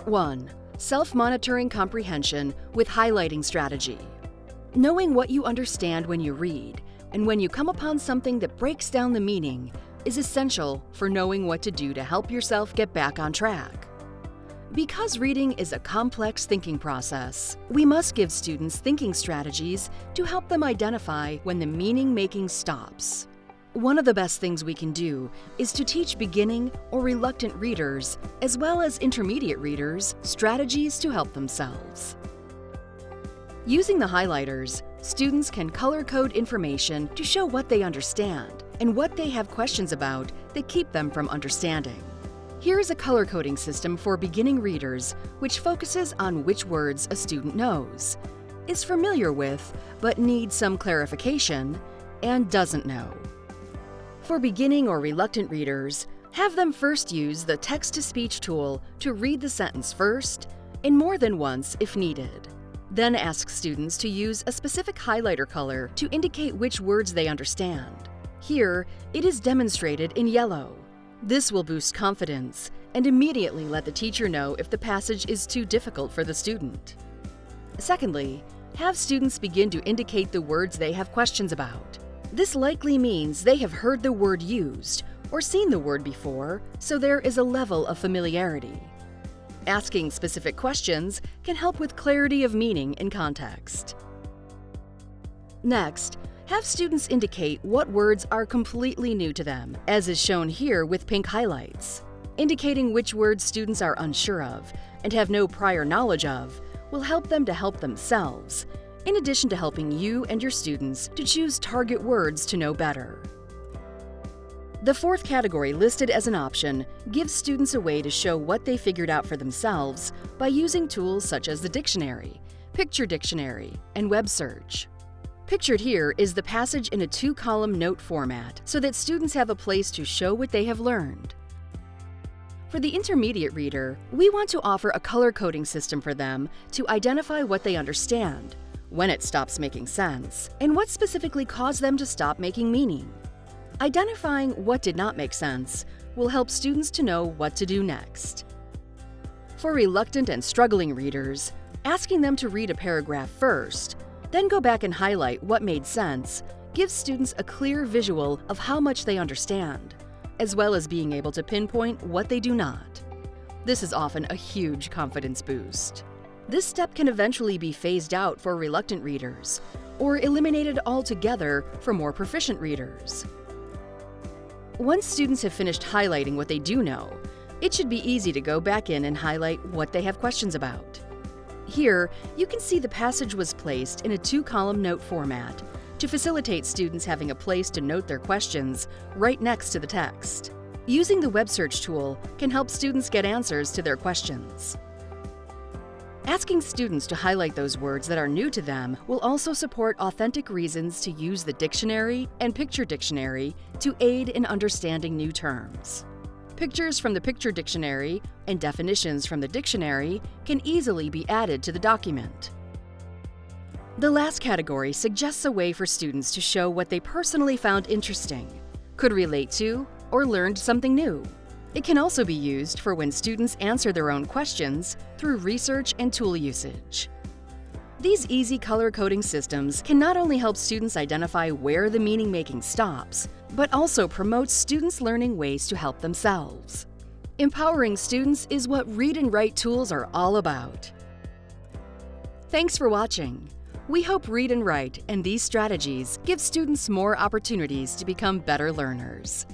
Part 1. Self-monitoring comprehension with highlighting strategy. Knowing what you understand when you read, and when you come upon something that breaks down the meaning, is essential for knowing what to do to help yourself get back on track. Because reading is a complex thinking process, we must give students thinking strategies to help them identify when the meaning-making stops. One of the best things we can do is to teach beginning or reluctant readers, as well as intermediate readers, strategies to help themselves. Using the highlighters, students can color-code information to show what they understand and what they have questions about that keep them from understanding. Here is a color-coding system for beginning readers which focuses on which words a student knows, is familiar with but needs some clarification, and doesn't know. For beginning or reluctant readers, have them first use the text-to-speech tool to read the sentence first and more than once if needed. Then ask students to use a specific highlighter color to indicate which words they understand. Here, it is demonstrated in yellow. This will boost confidence and immediately let the teacher know if the passage is too difficult for the student. Secondly, have students begin to indicate the words they have questions about. This likely means they have heard the word used or seen the word before, so there is a level of familiarity. Asking specific questions can help with clarity of meaning and context. Next, have students indicate what words are completely new to them, as is shown here with pink highlights. Indicating which words students are unsure of and have no prior knowledge of will help them to help themselves, in addition to helping you and your students to choose target words to know better. The fourth category listed as an option gives students a way to show what they figured out for themselves by using tools such as the dictionary, picture dictionary, and web search. Pictured here is the passage in a 2-column note format so that students have a place to show what they have learned. For the intermediate reader, we want to offer a color-coding system for them to identify what they understand, when it stops making sense, and what specifically caused them to stop making meaning. Identifying what did not make sense will help students to know what to do next. For reluctant and struggling readers, asking them to read a paragraph first, then go back and highlight what made sense gives students a clear visual of how much they understand, as well as being able to pinpoint what they do not. This is often a huge confidence boost. This step can eventually be phased out for reluctant readers, or eliminated altogether for more proficient readers. Once students have finished highlighting what they do know, it should be easy to go back in and highlight what they have questions about. Here, you can see the passage was placed in a 2-column note format to facilitate students having a place to note their questions right next to the text. Using the web search tool can help students get answers to their questions. Asking students to highlight those words that are new to them will also support authentic reasons to use the dictionary and picture dictionary to aid in understanding new terms. Pictures from the picture dictionary and definitions from the dictionary can easily be added to the document. The last category suggests a way for students to show what they personally found interesting, could relate to, or learned something new. It can also be used for when students answer their own questions through research and tool usage. These easy color-coding systems can not only help students identify where the meaning-making stops, but also promote students learning ways to help themselves. Empowering students is what Read and Write tools are all about. Thanks for watching. We hope Read and Write and these strategies give students more opportunities to become better learners.